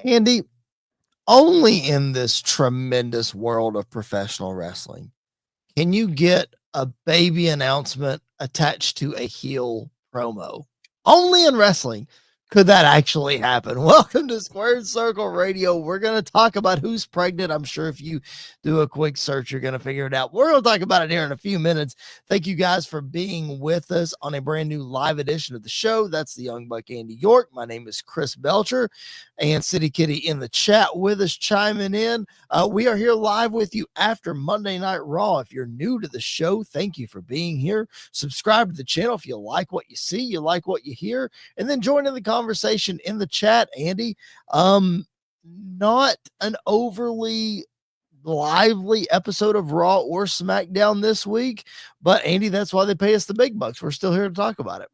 Andy, only in this tremendous world of professional wrestling can you get a baby announcement attached to a heel promo. Only in wrestling could that actually happen. Welcome to Squared Circle Radio. We're going to talk about who's pregnant. I'm sure if you do a quick search, you're going to figure it out. We're going to talk about it here in a few minutes. Thank you guys for being with us on a brand new live edition of the show. That's the Young Buck Andy York. My name is Chris Belcher, and City Kitty in the chat with us chiming in. We are here live with you after Monday Night Raw. If you're new to the show, thank you for being here. Subscribe to the channel if you like what you see, you like what you hear, and then join in the conversation in the chat. Andy, not an overly lively episode of Raw or SmackDown this week, but Andy, that's why they pay us the big bucks. We're still here to talk about it.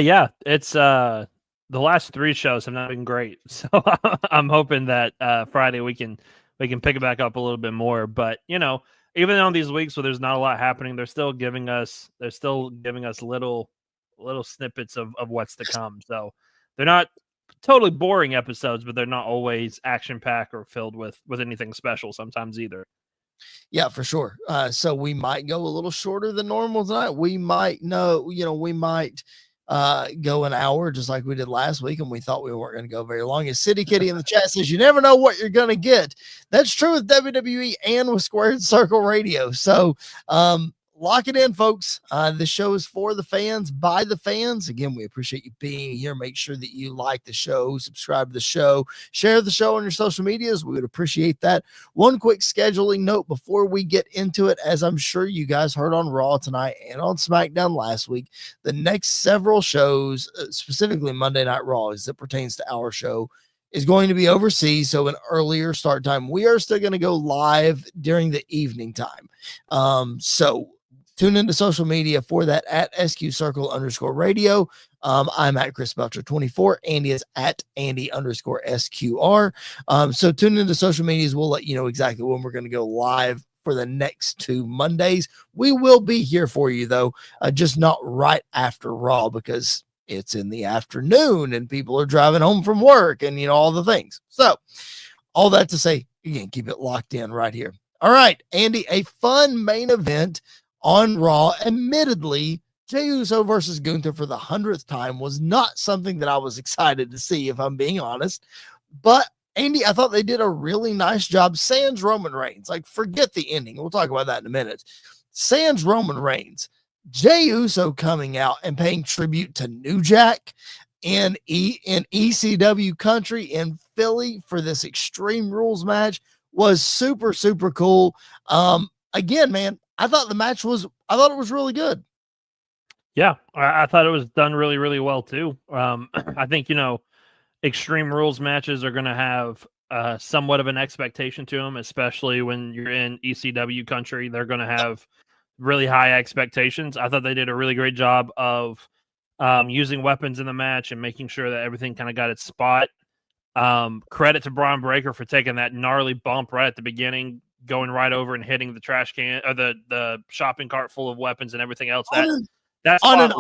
Yeah, it's the last three shows have not been great, so I'm hoping that Friday we can pick it back up a little bit more. But even on these weeks where there's not a lot happening, they're still giving us little snippets of what's to come. So they're not totally boring episodes, but they're not always action packed or filled with anything special sometimes either. Yeah, for sure. So we might go a little shorter than normal tonight. We might go an hour just like we did last week, and we thought we weren't going to go very long. As City Kitty in the chat says, you never know what you're going to get. That's true with WWE and with Squared Circle Radio. So lock it in, folks. The show is for the fans, by the fans. Again, we appreciate you being here. Make sure that you like the show, subscribe to the show, share the show on your social medias. We would appreciate that. One quick scheduling note before we get into it, as I'm sure you guys heard on Raw tonight and on SmackDown last week, the next several shows, specifically Monday Night Raw as it pertains to our show, is going to be overseas, so an earlier start time. We are still going to go live during the evening time. So tune into social media for that at SQ_radio. I'm at Chris Belcher 24. Andy is at Andy_SQR. So tune into social medias. We'll let you know exactly when we're going to go live for the next 2 Mondays. We will be here for you, though, just not right after Raw because it's in the afternoon and people are driving home from work and, all the things. So all that to say, you can keep it locked in right here. All right, Andy, a fun main event on Raw. Admittedly, Jey Uso versus Gunther for the 100th time was not something that I was excited to see, if I'm being honest. But, Andy, I thought they did a really nice job. Sans Roman Reigns. Like, forget the ending. We'll talk about that in a minute. Sans Roman Reigns. Jey Uso coming out and paying tribute to New Jack in ECW country in Philly for this Extreme Rules match was super, super cool. Again, man, I thought it was really good. Yeah, I thought it was done really, really well too. I think, Extreme Rules matches are going to have somewhat of an expectation to them, especially when you're in ECW country. They're going to have really high expectations. I thought they did a really great job of using weapons in the match and making sure that everything kind of got its spot. Credit to Braun Breaker for taking that gnarly bump right at the beginning, going right over and hitting the trash can or the shopping cart full of weapons and everything else. That's on an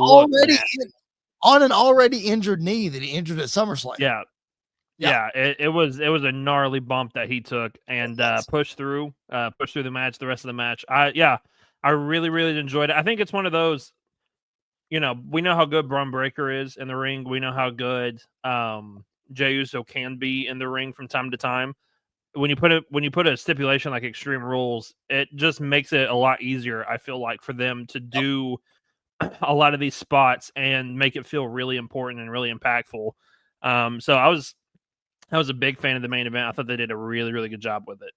already injured knee that he injured at SummerSlam. Yeah. It was a gnarly bump that he took and pushed through the match, the rest of the match. I really, really enjoyed it. I think it's one of those, we know how good Braun Breaker is in the ring. We know how good Jey Uso can be in the ring from time to time. When you put a stipulation like Extreme Rules, it just makes it a lot easier, I feel like, for them to do a lot of these spots and make it feel really important and really impactful. So I was a big fan of the main event. I thought they did a really, really good job with it.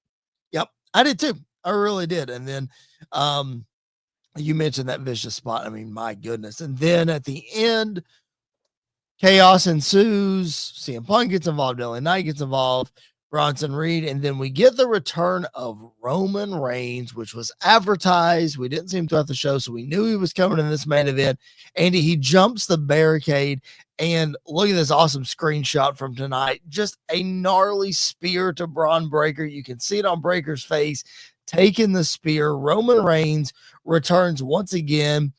Yep, I did too. I really did. And then you mentioned that vicious spot. I mean, my goodness. And then at the end, chaos ensues. CM Punk gets involved. LA Knight gets involved. Bronson Reed, and then we get the return of Roman Reigns, which was advertised. We didn't see him throughout the show, so we knew he was coming in this main event. And he jumps the barricade, and look at this awesome screenshot from tonight. Just a gnarly spear to Braun Breaker. You can see it on Breaker's face, taking the spear. Roman Reigns returns once again.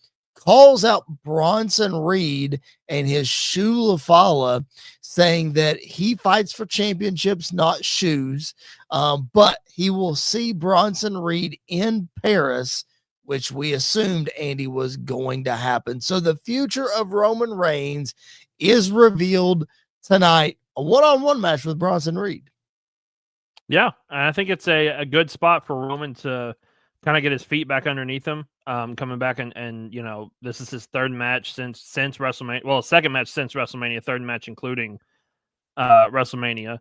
calls out Bronson Reed and his Shoe Lafala, saying that he fights for championships, not shoes, but he will see Bronson Reed in Paris, which we assumed, Andy, was going to happen. So the future of Roman Reigns is revealed tonight, a one-on-one match with Bronson Reed. Yeah, I think it's a good spot for Roman to kind of get his feet back underneath him, coming back and you know, this is his third match since WrestleMania. Well, second match since WrestleMania, third match including WrestleMania.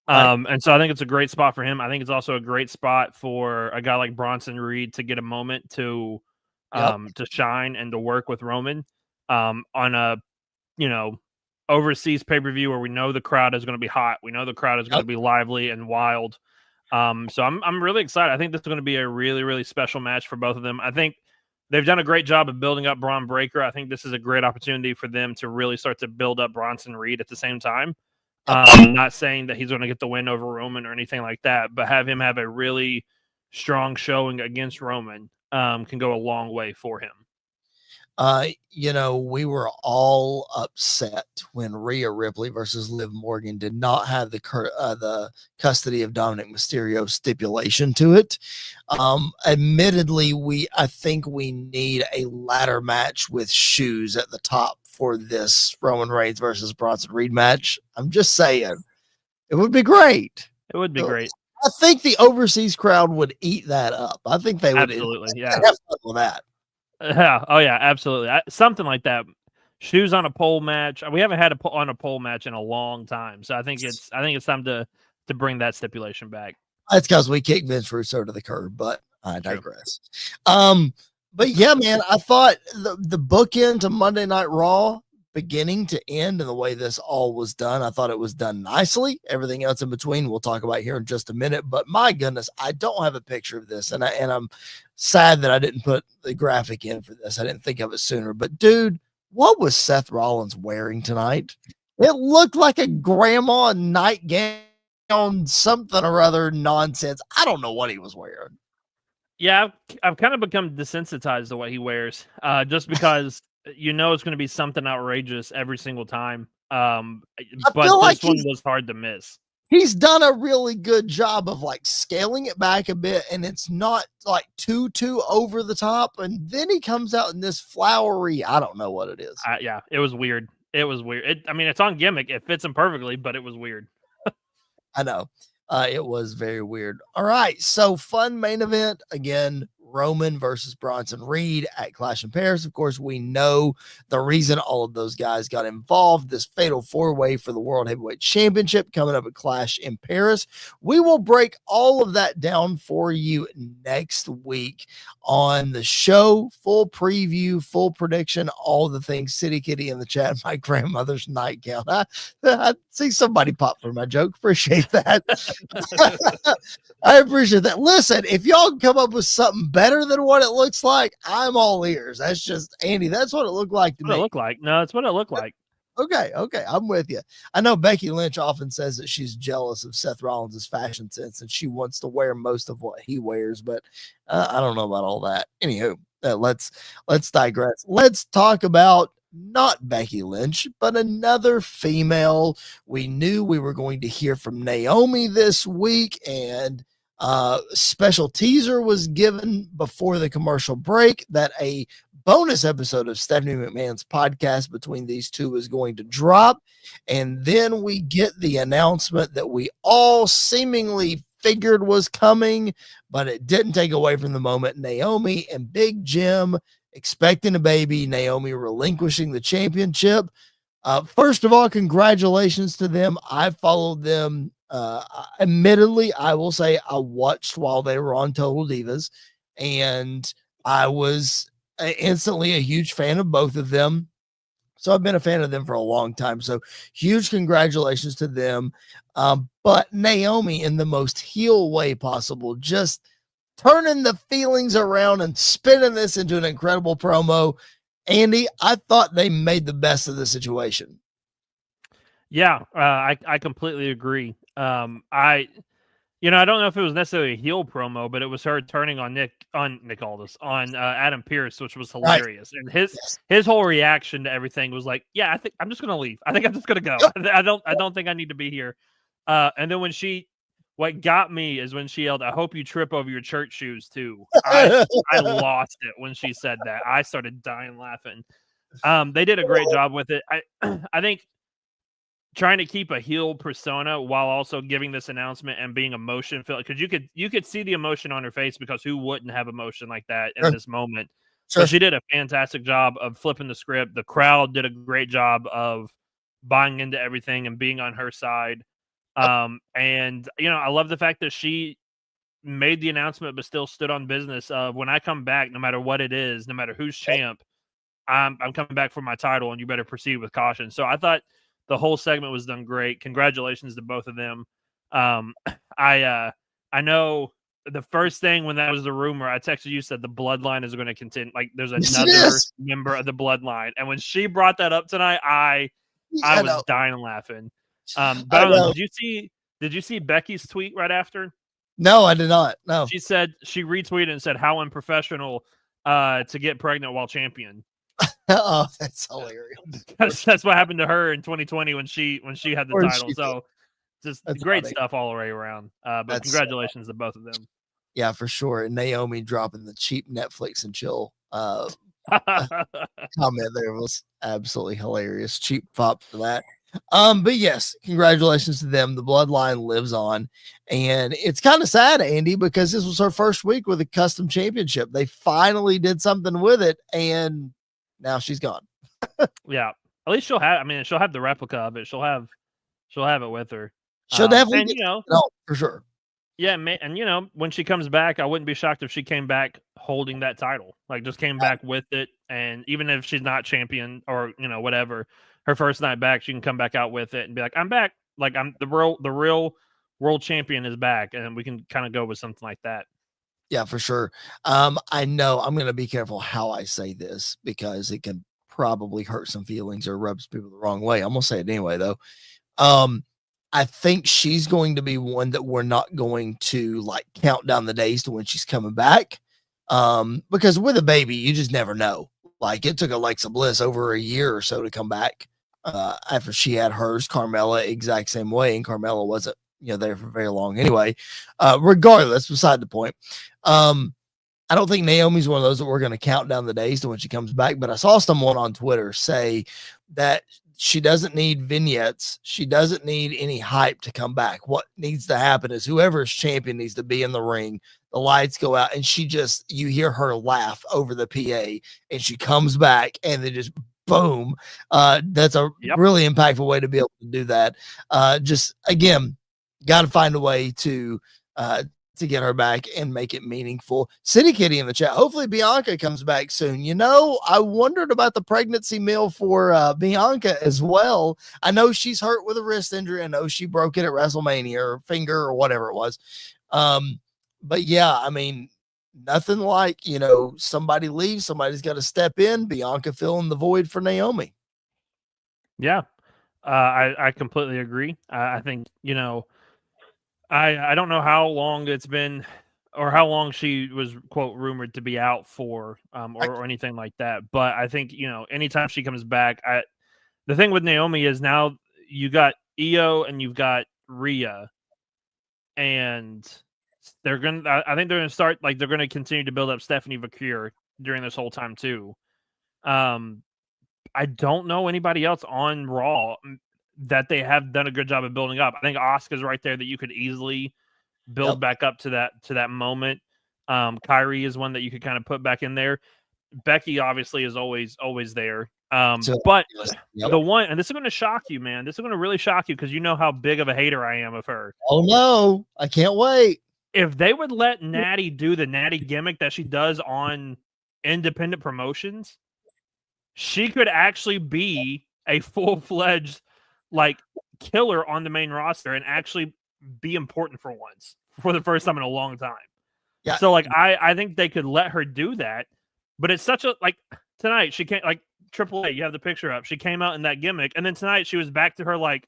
And so I think it's a great spot for him. I think it's also a great spot for a guy like Bronson Reed to get a moment to shine and to work with Roman on a, you know, overseas pay-per-view where we know the crowd is going to be hot. We know the crowd is going to be lively and wild. So I'm really excited. I think this is going to be a really, really special match for both of them. I think they've done a great job of building up Braun Breaker. I think this is a great opportunity for them to really start to build up Bronson Reed at the same time. Not saying that he's going to get the win over Roman or anything like that, but have him have a really strong showing against Roman can go a long way for him. You know, we were all upset when Rhea Ripley versus Liv Morgan did not have the custody of Dominik Mysterio stipulation to it. Admittedly, I think we need a ladder match with shoes at the top for this Roman Reigns versus Bronson Reed match. I'm just saying, it would be great. It would be great. I think the overseas crowd would eat that up. I think they would absolutely have fun with that. Yeah. Oh yeah, absolutely. Something like that. Shoes on a pole match. We haven't had on a pole match in a long time, so I think it's time to bring that stipulation back. That's because we kicked Vince Russo to the curb, but I digress. But yeah, man, I thought the bookend to Monday Night Raw, beginning to end, and the way this all was done, I thought it was done nicely. Everything else in between we'll talk about here in just a minute. But my goodness, I don't have a picture of this, and I'm sad that I didn't put the graphic in for this. I didn't think of it sooner. But dude, what was Seth Rollins wearing tonight? It looked like a grandma nightgown, something or other nonsense. I don't know what he was wearing. Yeah, I've kind of become desensitized to what he wears, just because you know it's going to be something outrageous every single time. But this one was hard to miss. He's done a really good job of like scaling it back a bit, and it's not like too over the top. And then he comes out in this flowery, I don't know what it is. Yeah, it was weird. It was weird. I mean, it's on gimmick. It fits him perfectly, but it was weird. I know. It was very weird. All right. So fun main event again. Roman versus Bronson Reed at Clash in Paris. Of course, we know the reason all of those guys got involved. This fatal four-way for the World Heavyweight Championship coming up at Clash in Paris. We will break all of that down for you next week on the show. Full preview, full prediction, all the things. City Kitty in the chat, my grandmother's nightgown. I see somebody pop for my joke. Appreciate that. I appreciate that. Listen, if y'all can come up with something better than what it looks like, I'm all ears. That's just, Andy, that's what it looked like to me. What it looked like. No, it's what it looked like. Okay, I'm with you. I know Becky Lynch often says that she's jealous of Seth Rollins' fashion sense and she wants to wear most of what he wears, but I don't know about all that. Anywho, let's digress. Let's talk about not Becky Lynch, but another female. We knew we were going to hear from Naomi this week, and special teaser was given before the commercial break that a bonus episode of Stephanie McMahon's podcast between these two is going to drop. And then we get the announcement that we all seemingly figured was coming, but it didn't take away from the moment. Naomi and Big Jim expecting a baby, Naomi relinquishing the championship. First of all, congratulations to them. I followed them. Admittedly, I will say I watched while they were on Total Divas, and I was instantly a huge fan of both of them. So I've been a fan of them for a long time. So huge congratulations to them. But Naomi, in the most heel way possible, just turning the feelings around and spinning this into an incredible promo. Andy, I thought they made the best of the situation. Yeah, I completely agree. I don't know if it was necessarily a heel promo, but it was her turning on Nick Aldis, on Adam Pearce, which was Right. hilarious. And his whole reaction to everything was like, "Yeah, I think I'm just gonna leave. I think I'm just gonna go. I don't think I need to be here." And then what got me is when she yelled, "I hope you trip over your church shoes too." I lost it when she said that. I started dying laughing. They did a great job with it. I think trying to keep a heel persona while also giving this announcement and being emotion filled, because you could see the emotion on her face, because who wouldn't have emotion like that in this moment? Sure. But she did a fantastic job of flipping the script. The crowd did a great job of buying into everything and being on her side. And I love the fact that she made the announcement but still stood on business of, when I come back, no matter what it is, no matter who's champ, I'm coming back for my title, and you better proceed with caution. So I thought the whole segment was done great. Congratulations to both of them. I know the first thing when that was the rumor, I texted you, said the bloodline is going to continue. Like, there's another member of the bloodline. And when she brought that up tonight, I was dying laughing. But did you see Becky's tweet right after? No, I did not. No. She retweeted and said, "How unprofessional to get pregnant while champion." Oh, that's hilarious. That's what happened to her in 2020 when she had the title. So just great stuff all the way around. But congratulations to both of them. Yeah, for sure. And Naomi dropping the cheap Netflix and chill comment there was absolutely hilarious. Cheap pop for that. But yes, congratulations to them. The bloodline lives on, and it's kind of sad, Andy, because this was her first week with a custom championship. They finally did something with it, and now she's gone. Yeah, at least she'll have the replica of it. She'll have it with her. She'll definitely, for sure. Yeah, and when she comes back, I wouldn't be shocked if she came back holding that title, like just came back with it. And even if she's not champion or whatever, her first night back, she can come back out with it and be like, "I'm back. Like, I'm the real world champion is back," and we can kind of go with something like that. Yeah, for sure. I know I'm going to be careful how I say this, because it can probably hurt some feelings or rubs people the wrong way. I'm going to say it anyway, though. I think she's going to be one that we're not going to like count down the days to when she's coming back. Because with a baby, you just never know. Like, it took Alexa Bliss over a year or so to come back after she had hers. Carmella, exact same way. And Carmella wasn't, there for very long anyway. Regardless, beside the point. I don't think Naomi's one of those that we're going to count down the days to when she comes back. But I saw someone on Twitter say that she doesn't need vignettes. She doesn't need any hype to come back. What needs to happen is whoever is champion needs to be in the ring. The lights go out, and you hear her laugh over the PA, and she comes back, and then just boom. That's a really impactful way to be able to do that. Just again, got to find a way to get her back and make it meaningful. City Kitty in the chat. Hopefully Bianca comes back soon. I wondered about the pregnancy meal for Bianca as well. I know she's hurt with a wrist injury. I know she broke it at WrestleMania, or finger, or whatever it was. But yeah, I mean, nothing like, somebody leaves, somebody's got to step in. Bianca filling the void for Naomi. Yeah. I completely agree. I think, I don't know how long it's been, or how long she was, quote, rumored to be out for, or anything like that. But I think, anytime she comes back, the thing with Naomi is now you got Io and you've got Rhea, and I think they're going to start, like, they're going to continue to build up Stephanie Vakir during this whole time too. I don't know anybody else on Raw that they have done a good job of building up. I think Asuka's right there that you could easily build back up to that moment. Kyrie is one that you could kind of put back in there. Becky obviously is always there. But the one, and this is going to shock you, man. This is going to really shock you, because you know how big of a hater I am of her. Oh no, I can't wait. If they would let Natty do the Natty gimmick that she does on independent promotions, she could actually be a full-fledged, like, killer on the main roster and actually be important for once, for the first time in a long time. Yeah. So, like, I think they could let her do that, but it's such a, like, tonight she can't, like, AAA, you have the picture up. She came out in that gimmick, and then tonight she was back to her, like,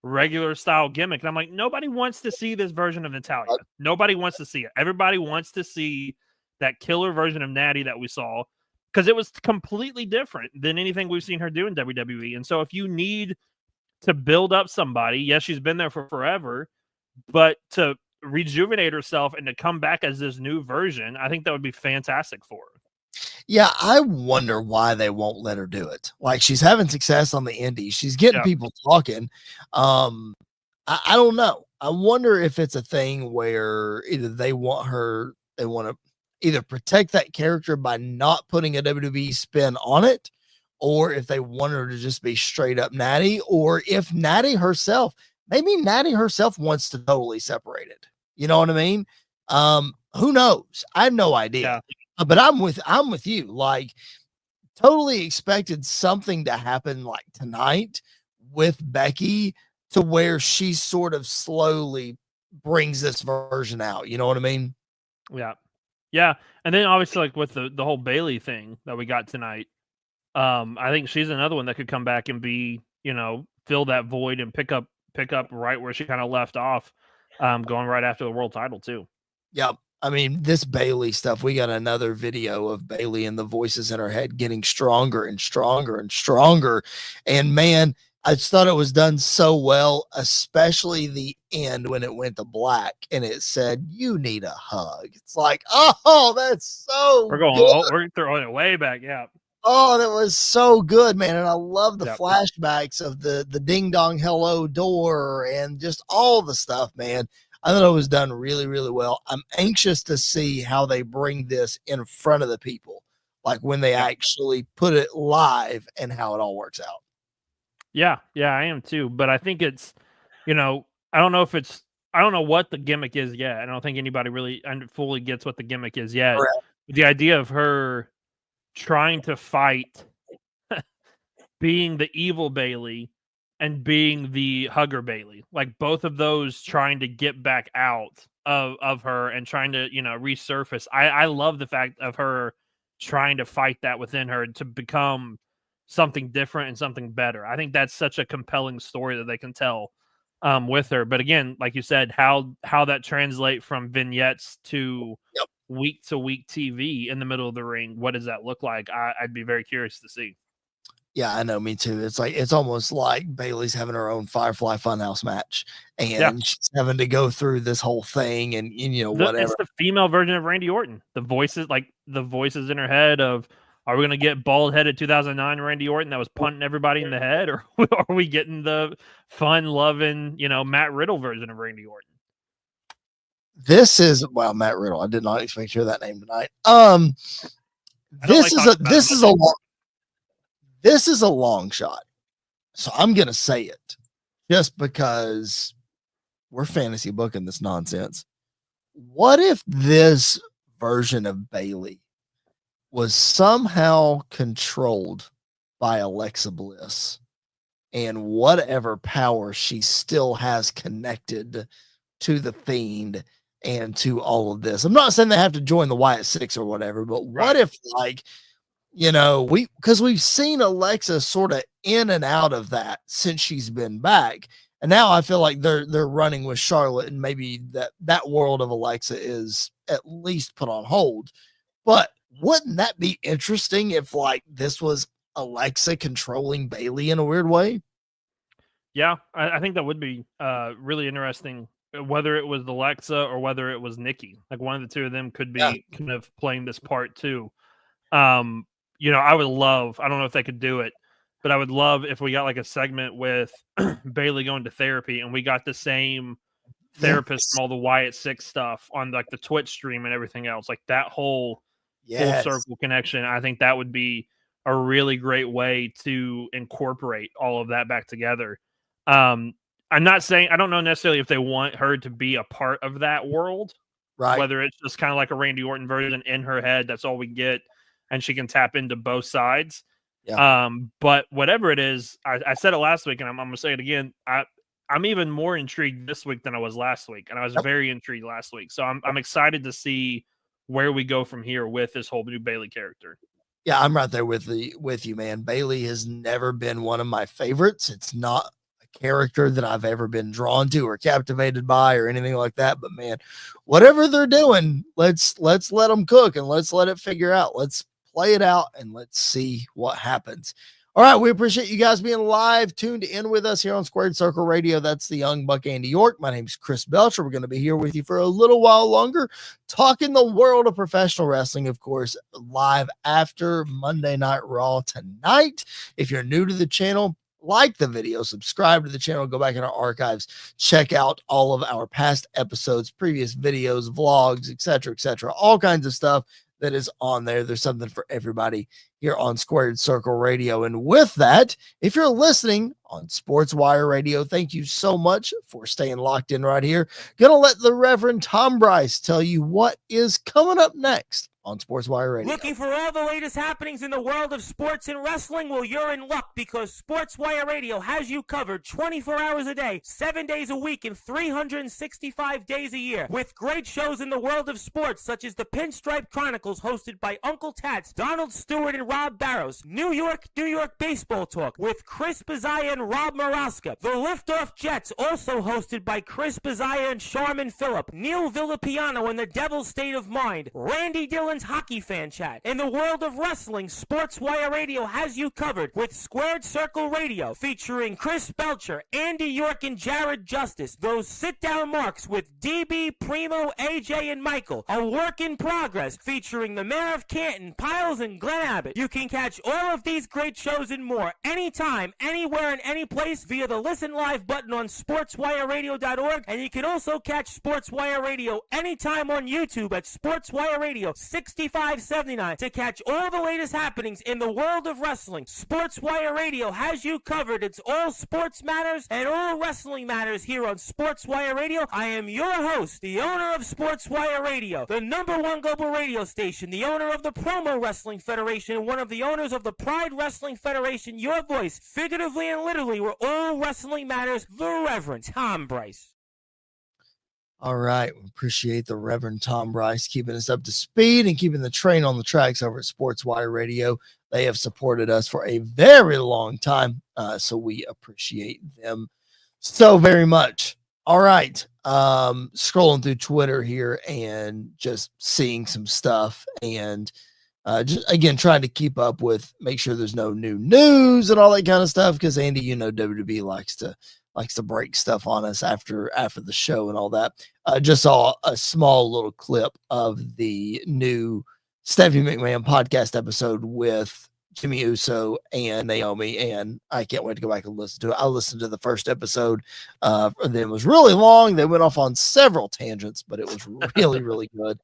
regular style gimmick. And I'm like, nobody wants to see this version of Natalia. Nobody wants to see it. Everybody wants to see that killer version of Natty that we saw, because it was completely different than anything we've seen her do in WWE. And so if you need to build up somebody, yes, she's been there for forever, but to rejuvenate herself and to come back as this new version, I think that would be fantastic for her. Yeah, I wonder why they won't let her do it. Like, she's having success on the indies. She's getting people talking. I don't know. I wonder if it's a thing where either they want to either protect that character by not putting a WWE spin on it, or if they want her to just be straight up Natty, or if Natty herself wants to totally separate it. You know what I mean? Who knows? I have no idea. Yeah. But I'm with you. Like, totally expected something to happen like tonight with Becky, to where she sort of slowly brings this version out. You know what I mean? Yeah. Yeah. And then obviously, like with the whole Bailey thing that we got tonight, I think she's another one that could come back and be, fill that void and pick up right where she kind of left off, going right after the world title too. Yep. I mean, this Bailey stuff, we got another video of Bailey and the voices in her head getting stronger and stronger and stronger. And man, I just thought it was done so well, especially the end when it went to black and it said, "You need a hug." It's like, oh, that's so we're throwing it way back. Yeah. Oh, that was so good, man. And I love the flashbacks of the ding dong hello door and just all the stuff, man. I thought it was done really, really well. I'm anxious to see how they bring this in front of the people, like when they actually put it live and how it all works out. Yeah, I am too. But I think it's, I don't know what the gimmick is yet. I don't think anybody really fully gets what the gimmick is yet. Correct. The idea of her trying to fight being the evil Bailey and being the hugger Bailey, like both of those trying to get back out of her and trying to, resurface. I love the fact of her trying to fight that within her to become something different and something better. I think that's such a compelling story that they can tell with her. But again, like you said, how that translate from vignettes to week to week TV in the middle of the ring, what does that look like? I'd be very curious to see. Yeah, I know, me too. It's almost like Bailey's having her own Firefly Funhouse match, and she's having to go through this whole thing, and whatever. It's the female version of Randy Orton. The voices in her head of, are we going to get bald-headed 2009 Randy Orton that was punting everybody in the head, or are we getting the fun-loving, Matt Riddle version of Randy Orton? This is Matt Riddle. I did not expect to hear that name tonight. This is a long shot. So I'm going to say it just because we're fantasy booking this nonsense. What if this version of Bailey was somehow controlled by Alexa Bliss, and whatever power she still has connected to the Fiend and to all of this? I'm not saying they have to join the Wyatt Six or whatever, but what if, like, because we've seen Alexa sort of in and out of that since she's been back. And now I feel like they're running with Charlotte, and maybe that world of Alexa is at least put on hold. But wouldn't that be interesting if, like, this was Alexa controlling Bailey in a weird way? Yeah, I think that would be really interesting, whether it was Alexa or whether it was Nikki. Like, one of the two of them could be kind of playing this part too. I would love, I don't know if they could do it, but I would love if we got like a segment with Bailey going to therapy and we got the same therapist from all the Wyatt Six stuff on like the Twitch stream and everything else. Like that whole full circle connection. I think that would be a really great way to incorporate all of that back together. I'm not saying, I don't know necessarily if they want her to be a part of that world, right? Whether it's just kind of like a Randy Orton version in her head, that's all we get, and she can tap into both sides. But whatever it is, I said it last week, and I'm going to say it again. I'm even more intrigued this week than I was last week, and I was very intrigued last week. So I'm excited to see where we go from here with this whole new Bailey character. Yeah, I'm right there with you, man. Bailey has never been one of my favorites. It's not a character that I've ever been drawn to or captivated by or anything like that. But man, whatever they're doing, let's let them cook and let's let it figure out. Let's play it out and let's see what happens. All right, we appreciate you guys being live, tuned in with us here on Squared Circle Radio. That's the Young Buck Andy York. My name's Chris Belcher. We're going to be here with you for a little while longer, talking the world of professional wrestling, of course, live after Monday Night Raw tonight. If you're new to the channel, like the video, subscribe to the channel, go back in our archives, check out all of our past episodes, previous videos, vlogs, etc., all kinds of stuff that is on there. There's something for everybody here on Squared Circle Radio. And with that, if you're listening on Sports Wire Radio, thank you so much for staying locked in right here. Gonna let the Reverend Tom Bryce tell you what is coming up next on Sports Wire Radio. Looking for all the latest happenings in the world of sports and wrestling? Well, you're in luck, because Sports Wire Radio has you covered 24 hours a day, 7 days a week, and 365 days a year, with great shows in the world of sports, such as the Pinstripe Chronicles, hosted by Uncle Tats, Donald Stewart, and Rob Barrows. New York Baseball Talk with Chris Bazaya and Rob Maraska. The Liftoff Jets, also hosted by Chris Bazaya and Sharman Phillip. Neil Villapiano and the Devil's State of Mind. Randy Dillon's Hockey Fan Chat. In the world of wrestling, Sports Wire Radio has you covered with Squared Circle Radio, featuring Chris Belcher, Andy York, and Jared Justice. Those sit-down marks with DB, Primo, AJ, and Michael. A work in progress, featuring the Mayor of Canton, Piles, and Glenn Abbott. You can catch all of these great shows and more anytime, anywhere, and any place via the Listen Live button on sportswireradio.org, and you can also catch Sports Wire Radio anytime on YouTube at Sports Wire Radio 6579 to catch all the latest happenings in the world of wrestling. Sports Wire Radio has you covered. It's all sports matters and all wrestling matters here on Sports Wire Radio. I am your host, the owner of Sports Wire Radio, the #1 global radio station, the owner of the Promo Wrestling Federation, and one of the owners of the Pride Wrestling Federation. Your voice, figuratively and literally, where all wrestling matters, the Reverend Tom Bryce. All right. We appreciate the Reverend Tom Bryce keeping us up to speed and keeping the train on the tracks over at Sports Wire Radio. They have supported us for a very long time, so we appreciate them so very much. All right. Scrolling through Twitter here and just seeing some stuff and just again trying to keep up with, make sure there's no new news and all that kind of stuff, because Andy, you know, WWE likes to break stuff on us after the show and all that. Just saw a small little clip of the new Stephanie McMahon podcast episode with Jimmy Uso and Naomi, and I can't wait to go back and listen to it. I listened to the first episode, and then it was really long. They went off on several tangents, but it was really, really good.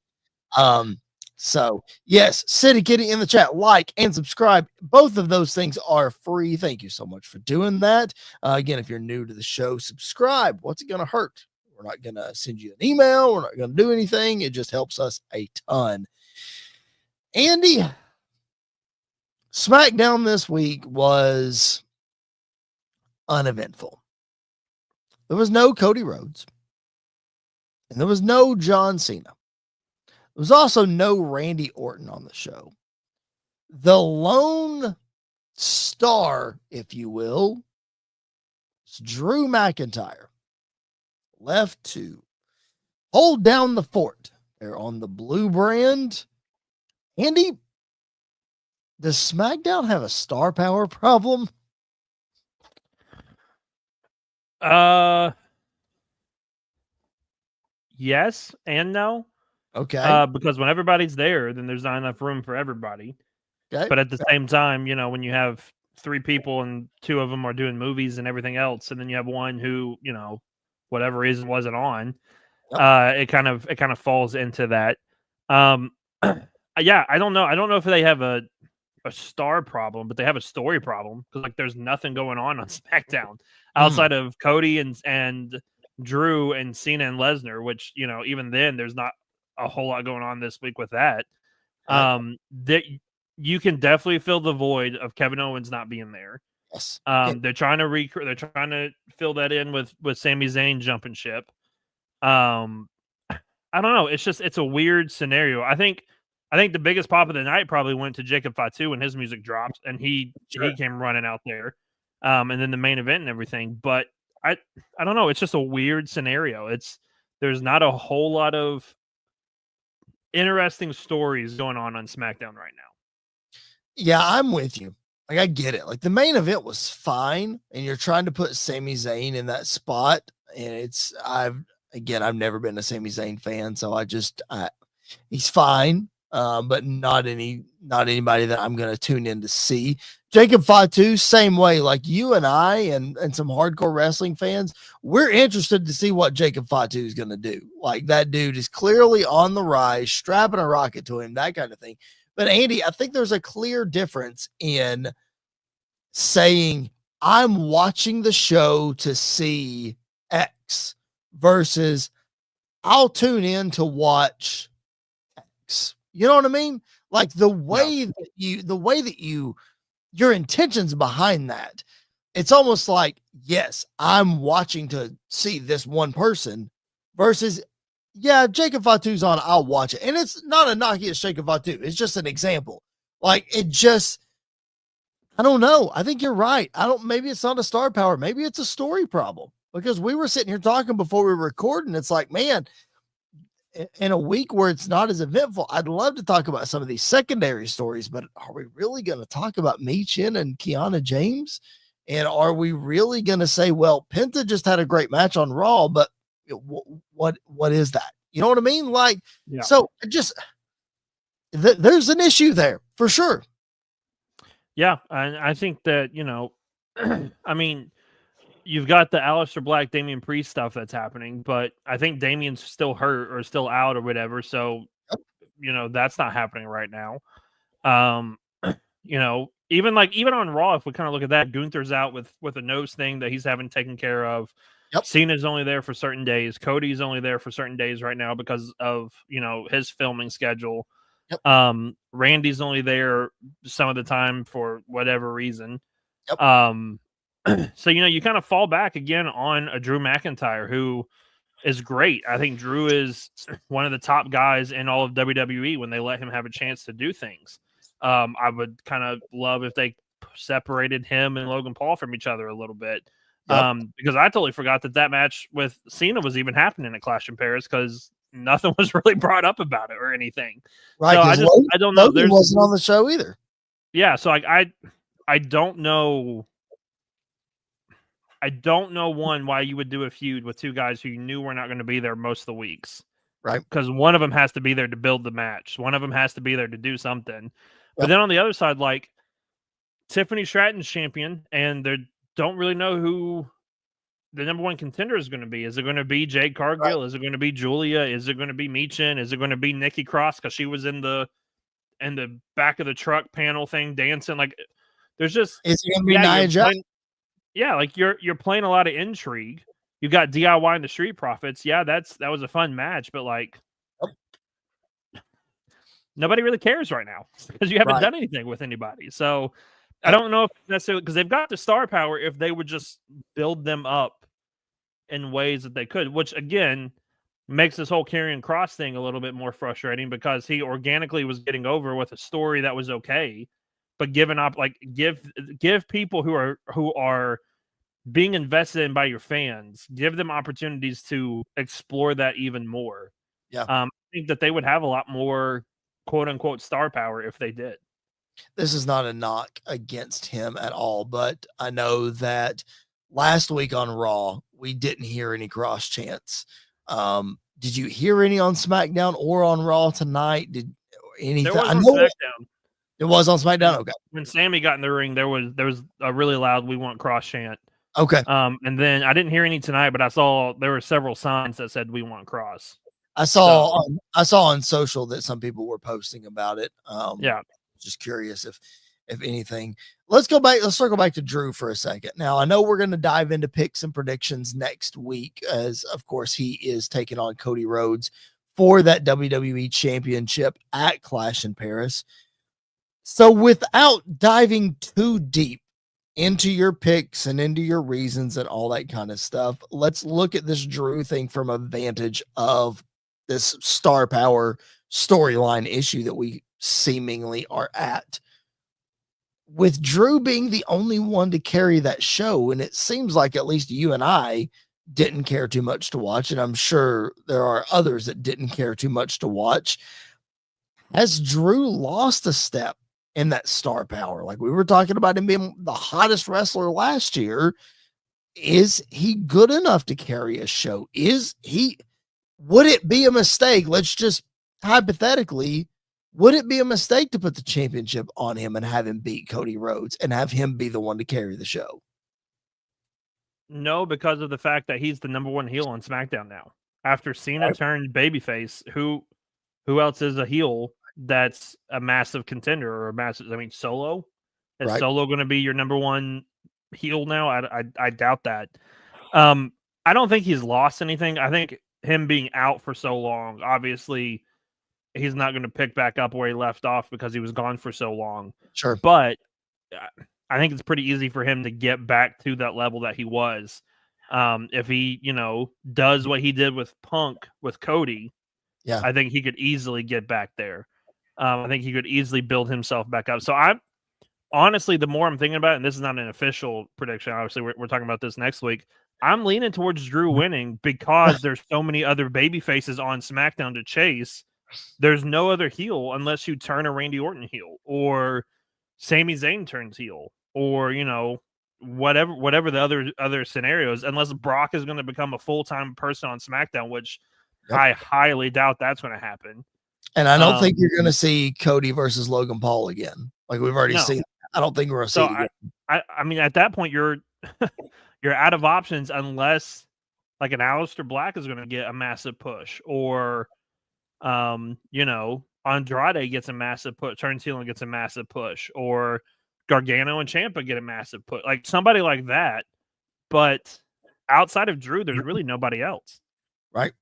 So yes, City Kitty in the chat, like and subscribe. Both of those things are free. Thank you so much for doing that. Again, if you're new to the show, subscribe. What's it going to hurt? We're not going to send you an email. We're not going to do anything. It just helps us a ton. Andy, SmackDown this week was uneventful. There was no Cody Rhodes, and there was no John Cena. There was also no Randy Orton on the show. The lone star, if you will, is Drew McIntyre, left to hold down the fort. They're on the blue brand. Andy, does SmackDown have a star power problem? Yes and no. Okay. Because when everybody's there, then there's not enough room for everybody. Okay. But at the same time, you know, when you have 3 people and 2 of them are doing movies and everything else, and then you have one who, you know, whatever reason wasn't on, it kind of falls into that. Yeah, I don't know. I don't know if they have a star problem, but they have a story problem, because like there's nothing going on SmackDown outside of Cody and Drew and Cena and Lesnar, which, you know, even then there's not a whole lot going on this week with that. That you can definitely fill the void of Kevin Owens not being there. Yes. They're trying to fill that in with Sami Zayn jumping ship. I don't know. It's a weird scenario. I think the biggest pop of the night probably went to Jacob Fatu when his music dropped and he came running out there. And then the main event and everything. But I don't know. It's just a weird scenario. There's not a whole lot of interesting stories going on SmackDown right now. Yeah, I'm with you. Like, I get it. Like, the main event was fine, and you're trying to put Sami Zayn in that spot, and I've never been a Sami Zayn fan, so he's fine, but not anybody that I'm gonna tune in to see. Jacob Fatu, same way. Like, you and I and some hardcore wrestling fans, we're interested to see what Jacob Fatu is gonna do. Like, that dude is clearly on the rise, strapping a rocket to him, that kind of thing. But Andy, I think there's a clear difference in saying I'm watching the show to see X versus I'll tune in to watch X. You know what I mean? Like, the way that your intentions behind that, it's almost like, yes, I'm watching to see this one person versus, yeah, Jacob Fatu's on, I'll watch it. And it's not a knock against Jacob Fatu. It's just an example. Like, I don't know. I think you're right. Maybe it's not a star power. Maybe it's a story problem, because we were sitting here talking before we were recording. It's like, man, in a week where it's not as eventful, I'd love to talk about some of these secondary stories, but are we really going to talk about Michin and Kiana James? And are we really going to say, well, Penta just had a great match on Raw, but what is that? You know what I mean? Like, yeah. So there's an issue there for sure. Yeah. I think that, I mean, you've got the Aleister Black, Damian Priest stuff that's happening, but I think Damian's still hurt or still out or whatever. So, that's not happening right now. Even on Raw, if we kind of look at that, Gunther's out with a nose thing that he's having taken care of. Yep. Cena's only there for certain days. Cody's only there for certain days right now because of, his filming schedule. Yep. Randy's only there some of the time for whatever reason. Yep. So, you kind of fall back again on a Drew McIntyre, who is great. I think Drew is one of the top guys in all of WWE when they let him have a chance to do things. I would kind of love if they separated him and Logan Paul from each other a little bit. Yep. Because I totally forgot that match with Cena was even happening at Clash in Paris, because nothing was really brought up about it or anything. Right. So I don't know. Logan wasn't on the show either. Yeah. So I don't know. I don't know, why you would do a feud with two guys who you knew were not going to be there most of the weeks. Right. Because one of them has to be there to build the match. One of them has to be there to do something. Yep. But then on the other side, like, Tiffany Stratton's champion, and they don't really know who the number one contender is going to be. Is it going to be Jade Cargill? Right. Is it going to be Julia? Is it going to be Michin? Is it going to be Nikki Cross, because she was in the back of the truck panel thing dancing? Like, there's just, is it going to be Nia Jax? Yeah, like you're playing a lot of intrigue. You got DIY and the Street Profits. Yeah, that was a fun match, but like, nobody really cares right now because you haven't done anything with anybody. So I don't know if necessarily, because they've got the star power, if they would just build them up in ways that they could, which again makes this whole Karrion Kross thing a little bit more frustrating, because he organically was getting over with a story that was okay, but given up, like, give people who are being invested in by your fans, give them opportunities to explore that even more. Yeah. I think that they would have a lot more quote unquote star power if they did. This is not a knock against him at all, but I know that last week on Raw, we didn't hear any cross chants. Did you hear any on SmackDown or on Raw tonight? Did anything? There was on SmackDown. It was on SmackDown. Okay. When Sammy got in the ring, there was a really loud "We Want Cross" chant. Okay. And then I didn't hear any tonight, but I saw there were several signs that said "We Want Cross." I saw on social that some people were posting about it. Yeah. Just curious if anything. Let's circle back to Drew for a second. Now, I know we're going to dive into picks and predictions next week, as of course he is taking on Cody Rhodes for that WWE Championship at Clash in Paris. So without diving too deep into your picks and into your reasons and all that kind of stuff, let's look at this Drew thing from a vantage of this star power storyline issue that we seemingly are at. with Drew being the only one to carry that show, and it seems like at least you and I didn't care too much to watch, and I'm sure there are others that didn't care too much to watch. Has Drew lost a step in that star power? Like we were talking about him being the hottest wrestler last year. Is he good enough to carry a show? Would it be a mistake? Let's just hypothetically, would it be a mistake to put the championship on him and have him beat Cody Rhodes and have him be the one to carry the show? No, because of the fact that he's the number one heel on SmackDown now. After Cena turned babyface, who else is a heel that's a massive contender or a massive? I mean, Solo. Is Solo going to be your number one heel now? I doubt that. I don't think he's lost anything. I think him being out for so long, obviously, he's not going to pick back up where he left off because he was gone for so long. Sure, but I think it's pretty easy for him to get back to that level that he was. If he, does what he did with Punk with Cody, I think he could easily get back there. I think he could easily build himself back up. So I'm honestly, the more I'm thinking about it, and this is not an official prediction, obviously we're talking about this next week, I'm leaning towards Drew winning because there's so many other baby faces on SmackDown to chase. There's no other heel unless you turn a Randy Orton heel or Sami Zayn turns heel or, whatever the other scenarios, unless Brock is going to become a full-time person on SmackDown, which I highly doubt that's going to happen. And I don't think you're going to see Cody versus Logan Paul again. Like we've already seen. I don't think we're going to see it again. I mean, at that point, you're out of options unless like an Aleister Black is going to get a massive push or, Andrade gets a massive push, turns heel and gets a massive push, or Gargano and Ciampa get a massive push, like somebody like that. But outside of Drew, there's really nobody else. Right.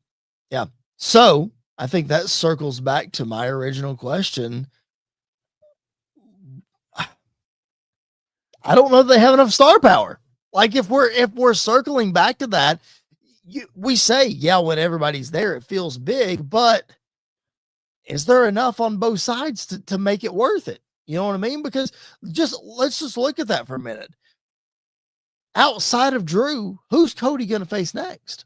Yeah. So I think that circles back to my original question. I don't know if they have enough star power. Like if we're circling back to that, we say, when everybody's there, it feels big, but is there enough on both sides to make it worth it? You know what I mean? Because let's just look at that for a minute. Outside of Drew, who's Cody going to face next?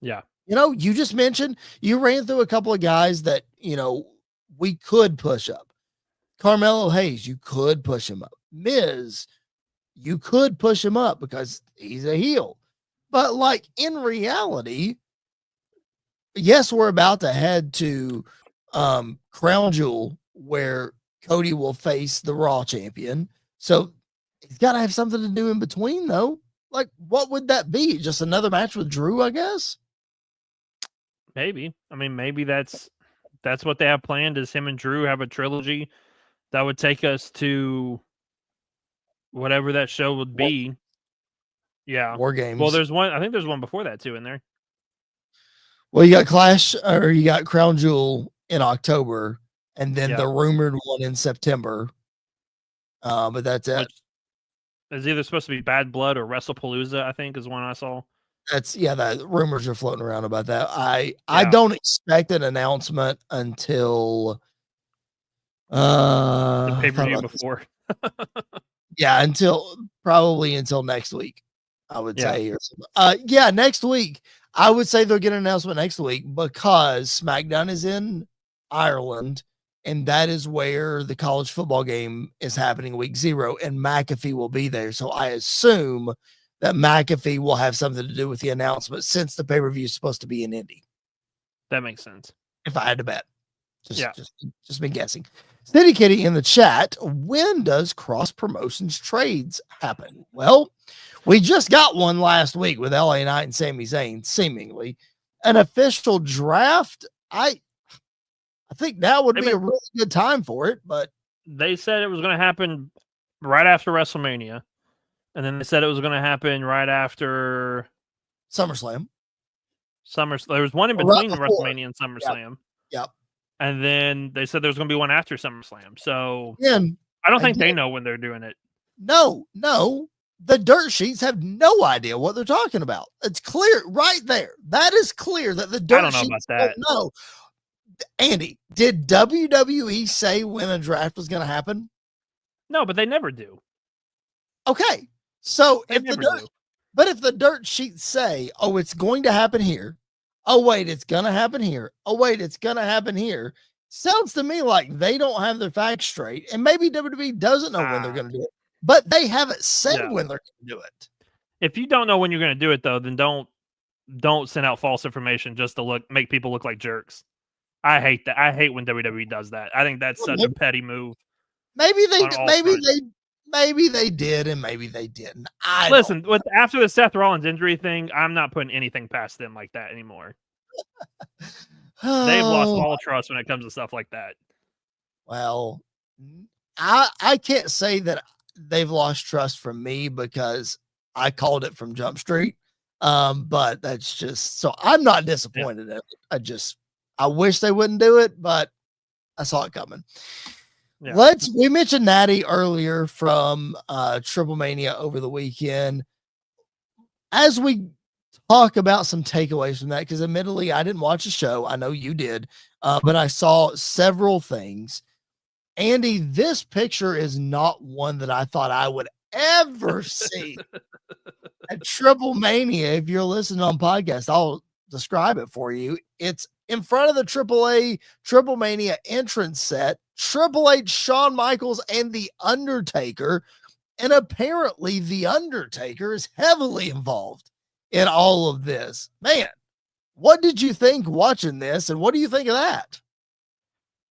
Yeah. You just mentioned, you ran through a couple of guys that, we could push up. Carmelo Hayes, you could push him up. Miz, you could push him up because he's a heel. But like in reality, yes, we're about to head to Crown Jewel where Cody will face the Raw champion. So he's got to have something to do in between though. Like what would that be? Just another match with Drew, I guess? Maybe. I mean, maybe that's what they have planned is him and Drew have a trilogy that would take us to whatever that show would be. Yeah. War Games. Well, I think there's one before that too in there. Well, you got Clash or you got Crown Jewel in October and then the rumored one in September. But that's it. It's either supposed to be Bad Blood or WrestlePalooza, I think is one I saw. That's the rumors are floating around about that. I don't expect an announcement until the pay-per-view before. until next week, I would say. Or something. Next week. I would say they'll get an announcement next week because SmackDown is in Ireland, and that is where the college football game is happening week 0, and McAfee will be there. So I assume that McAfee will have something to do with the announcement since the pay-per-view is supposed to be in Indy. That makes sense. If I had to bet. Just been guessing. City Kitty in the chat, when does cross-promotions trades happen? Well, we just got one last week with LA Knight and Sami Zayn, seemingly. An official draft, I think now would be a really good time for it, but they said it was going to happen right after WrestleMania. And then they said it was going to happen right after SummerSlam. There was one in between WrestleMania and SummerSlam. Yep. And then they said there was going to be one after SummerSlam. So I don't think they know when they're doing it. No. The dirt sheets have no idea what they're talking about. It's clear right there. That is clear that the dirt sheets don't know. Andy, did WWE say when a draft was going to happen? No, but they never do. Okay. So They never do. but if the dirt sheets say, oh, it's going to happen here. Oh, wait, it's going to happen here. Oh, wait, it's going to happen here. Sounds to me like they don't have their facts straight. And maybe WWE doesn't know when they're going to do it, but they haven't said when they're going to do it. If you don't know when you're going to do it, though, then don't send out false information just to make people look like jerks. I hate that. I hate when WWE does that. I think that's such a petty move. Maybe they did, and maybe they didn't. Listen, after the Seth Rollins injury thing, I'm not putting anything past them like that anymore. They've lost all trust when it comes to stuff like that. Well, I can't say that they've lost trust from me because I called it from Jump Street. But that's just so I'm not disappointed in it. I wish they wouldn't do it, but I saw it coming. Yeah. We mentioned Natty earlier from TripleMania over the weekend. As we talk about some takeaways from that, because admittedly I didn't watch the show. I know you did, but I saw several things. Andy, this picture is not one that I thought I would ever see at TripleMania. If you're listening on podcast, I'll describe it for you. It's in front of the AAA TripleMania entrance set, Triple H, Shawn Michaels, and The Undertaker. And apparently The Undertaker is heavily involved in all of this. Man, what did you think watching this? And what do you think of that?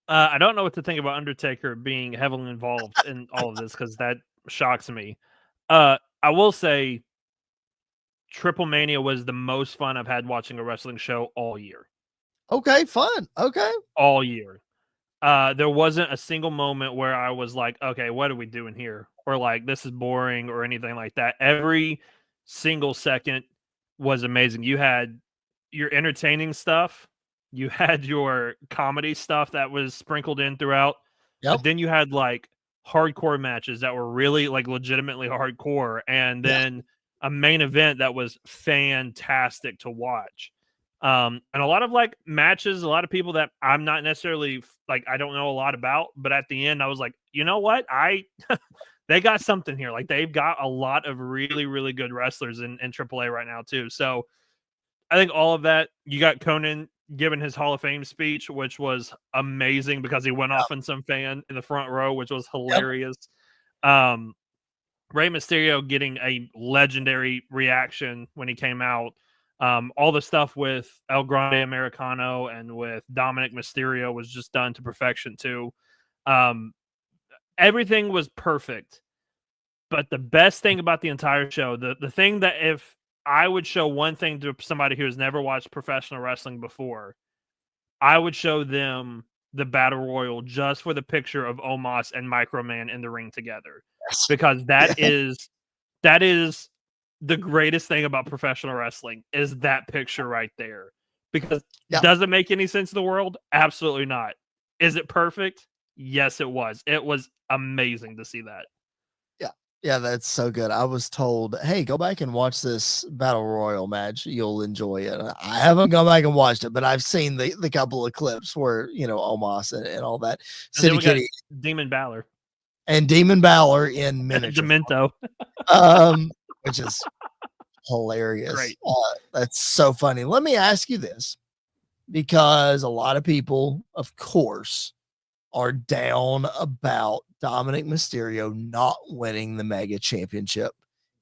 I don't know what to think about Undertaker being heavily involved in all of this because that shocks me. I will say TripleMania was the most fun I've had watching a wrestling show all year. Okay, fun. Okay. All year. There wasn't a single moment where I was like, okay, what are we doing here? Or like, this is boring or anything like that. Every single second was amazing. You had your entertaining stuff. You had your comedy stuff that was sprinkled in throughout. Yep. But then you had like hardcore matches that were really like legitimately hardcore. And then a main event that was fantastic to watch. And a lot of like matches, a lot of people that I'm not necessarily like, I don't know a lot about, but at the end I was like, you know what? They got something here. Like they've got a lot of really, really good wrestlers in AAA right now too. So I think all of that, you got Conan giving his Hall of Fame speech, which was amazing because he went off on some fan in the front row, which was hilarious. Rey Mysterio getting a legendary reaction when he came out. All the stuff with El Grande Americano and with Dominik Mysterio was just done to perfection too. Everything was perfect. But the best thing about the entire show, the thing that if I would show one thing to somebody who has never watched professional wrestling before, I would show them the Battle Royal just for the picture of Omos and Microman in the ring together. Yes. Because that is the greatest thing about professional wrestling is that picture right there. Because does it make any sense in the world? Absolutely not. Is it perfect? Yes, it was. It was amazing to see that. Yeah, that's so good. I was told, hey, go back and watch this Battle Royal match. You'll enjoy it. I haven't gone back and watched it, but I've seen the couple of clips where, Omos and all that. City Kitty. Demon Balor. And Demon Balor in miniature. Demento. Which is hilarious. Great. That's so funny. Let me ask you this, because a lot of people, of course, are down about Dominik Mysterio not winning the Mega Championship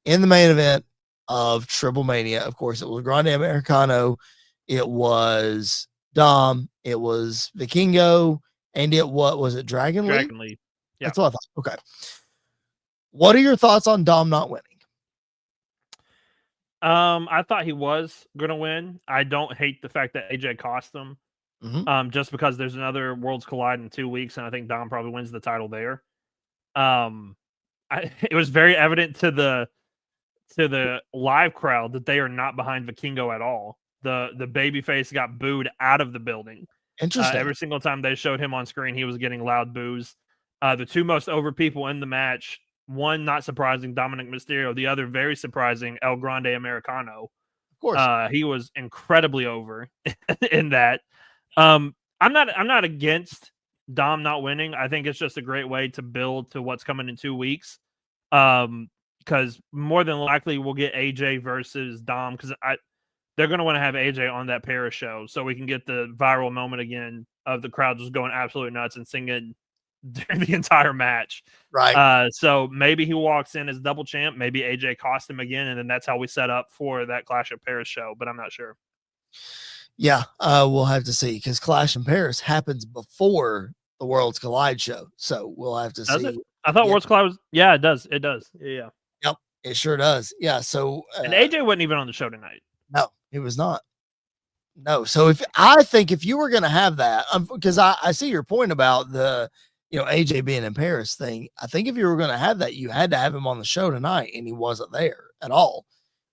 in the main event of TripleMania. Of course, it was Grande Americano, it was Dom, it was Vikingo, and was it Dragon Lee? Dragon Lee. Yeah. That's what I thought. Okay. What are your thoughts on Dom not winning? I thought he was going to win. I don't hate the fact that AJ cost him. Mm-hmm. Just because there's another Worlds Collide in 2 weeks, and I think Dom probably wins the title there. It was very evident to the live crowd that they are not behind Vikingo at all. The babyface got booed out of the building. Interesting. Every single time they showed him on screen, he was getting loud boos. The two most over people in the match, one not surprising, Dominik Mysterio. The other very surprising, El Grande Americano. Of course, he was incredibly over in that. I'm not against Dom not winning, I think it's just a great way to build to what's coming in 2 weeks. Because more than likely we'll get AJ versus Dom, because they're going to want to have AJ on that Paris show so we can get the viral moment again of the crowd just going absolutely nuts and singing during the entire match. Right. So maybe he walks in as double champ. Maybe AJ cost him again, and then that's how we set up for that Clash of Paris show, but I'm not sure. Yeah, we'll have to see, because Clash in Paris happens before the Worlds Collide show. So we'll have to see. I thought Worlds Collide was, yeah, it does. It does. Yeah. Yep, it sure does. Yeah. So and AJ wasn't even on the show tonight. No, he was not. No. So I think if you were going to have that, because I see your point about the, AJ being in Paris thing. I think if you were going to have that, you had to have him on the show tonight, and he wasn't there at all.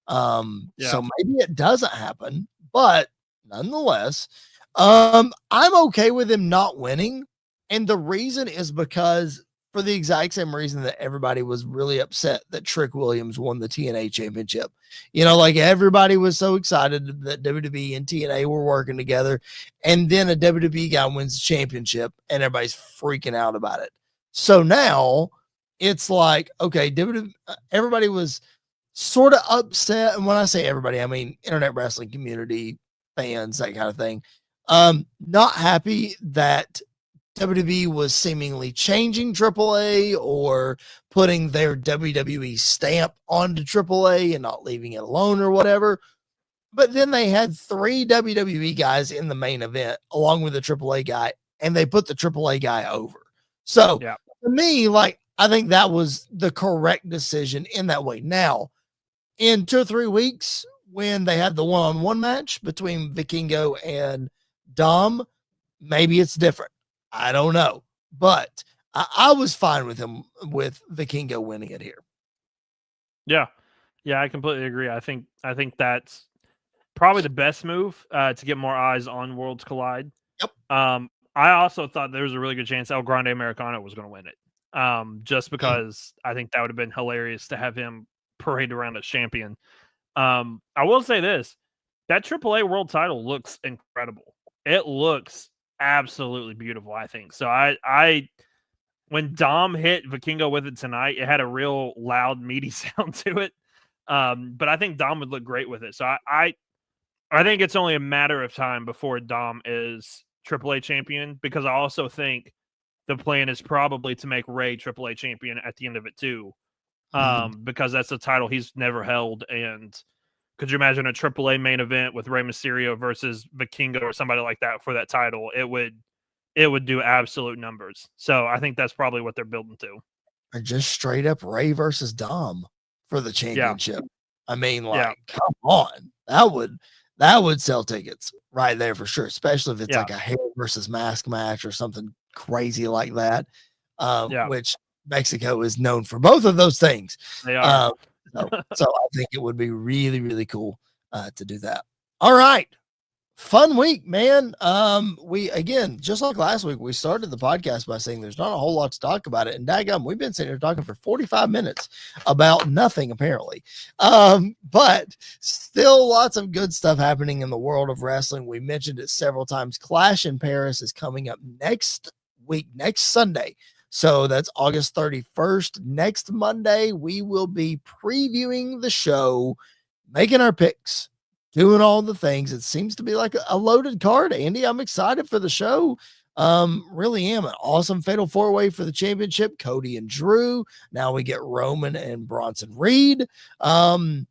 So maybe it doesn't happen, but nonetheless, I'm okay with him not winning. And the reason is because for the exact same reason that everybody was really upset that Trick Williams won the TNA championship. Like everybody was so excited that WWE and TNA were working together, and then a WWE guy wins the championship and everybody's freaking out about it. So now it's like, okay, everybody was sort of upset. And when I say everybody, I mean internet wrestling community, fans, that kind of thing. Not happy that WWE was seemingly changing AAA or putting their WWE stamp onto AAA and not leaving it alone or whatever. But then they had 3 WWE guys in the main event along with the AAA guy, and they put the AAA guy over. So to me, I think that was the correct decision in that way. Now, in 2 or 3 weeks, when they had the one-on-one match between Vikingo and Dom, maybe it's different. I don't know, but I was fine with Vikingo winning it here. Yeah, I completely agree. I think that's probably the best move to get more eyes on Worlds Collide. Yep. I also thought there was a really good chance El Grande Americano was going to win it, just because I think that would have been hilarious to have him parade around as champion. I will say this: that AAA World Title looks incredible. It looks absolutely beautiful, I think. So I when Dom hit Vikingo with it tonight, it had a real loud, meaty sound to it. But I think Dom would look great with it. So I think it's only a matter of time before Dom is AAA champion, because I also think the plan is probably to make Ray AAA champion at the end of it too. Because that's a title he's never held. And could you imagine a AAA main event with Rey Mysterio versus Vikingo or somebody like that for that title? It would do absolute numbers. So I think that's probably what they're building to. Or just straight up Ray versus Dom for the championship. I mean, come on. That would sell tickets right there for sure, especially if it's like a hair versus mask match or something crazy like that. Which Mexico is known for both of those things. They are. So I think it would be really, really cool to do that. All right. Fun week, man. We, again, just like last week, we started the podcast by saying there's not a whole lot to talk about it. And daggum, we've been sitting here talking for 45 minutes about nothing, apparently. But still lots of good stuff happening in the world of wrestling. We mentioned it several times. Clash in Paris is coming up next week, next Sunday. So that's August 31st. Next Monday, we will be previewing the show, making our picks, doing all the things. It seems to be like a loaded card, Andy. I'm excited for the show. Really am. An awesome fatal 4-way for the championship. Cody and Drew. Now we get Roman and Bronson Reed. Not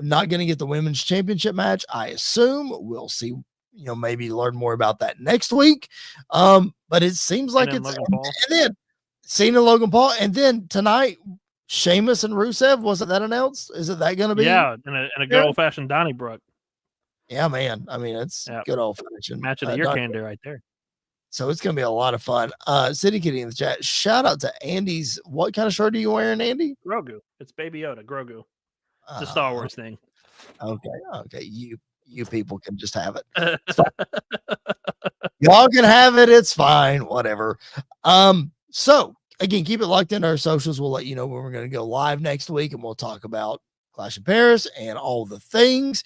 going to get the women's championship match, I assume. We'll see. Maybe learn more about that next week. But it seems like it's, and then Cena, Logan Paul, and then tonight, Sheamus and Rusev. Wasn't that announced? Is it that going to be? Yeah, and a good old-fashioned Donnybrook. Yeah, man. I mean, it's good old-fashioned. Match of the year candidate right there. So it's going to be a lot of fun. City Kitty in the chat. Shout out to Andy's. What kind of shirt are you wearing, Andy? Grogu. It's Baby Yoda, Grogu. It's a Star Wars thing. Okay. You people can just have it. Y'all can have it. It's fine. Whatever. So again, keep it locked into our socials. We'll let you know when we're going to go live next week, and we'll talk about Clash of Paris and all the things.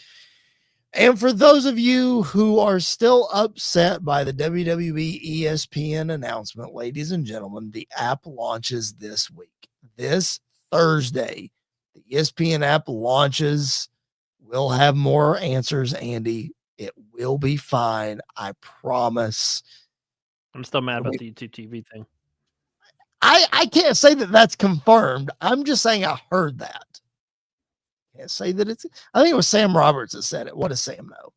And for those of you who are still upset by the WWE ESPN announcement, ladies and gentlemen, the app launches this week. This Thursday, the ESPN app launches. We'll have more answers, Andy. It will be fine. I promise. I'm still mad about the YouTube TV thing. I can't say that that's confirmed. I'm just saying I heard that. Can't say that it's. I think it was Sam Roberts that said it. What does Sam know?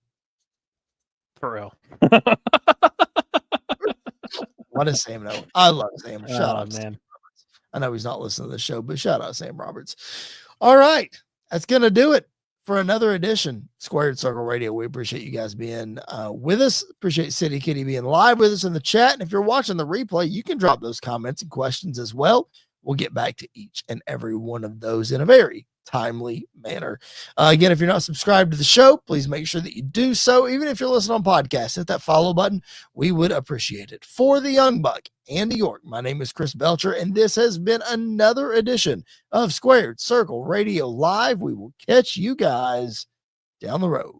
For real. What does Sam know? I love Sam. Shout out, man. Sam Roberts. I know he's not listening to the show, but shout out Sam Roberts. All right, that's gonna do it for another edition Squared Circle Radio. We appreciate you guys being with us. Appreciate City Kitty being live with us in the chat. And if you're watching the replay, you can drop those comments and questions as well. We'll get back to each and every one of those in a very timely manner. Again, if you're not subscribed to the show, please make sure that you do so. Even if you're listening on podcast, hit that follow button. We would appreciate it. For the Young Buck, Andy York, my name is Chris Belcher, and this has been another edition of Squared Circle Radio Live. We will catch you guys down the road.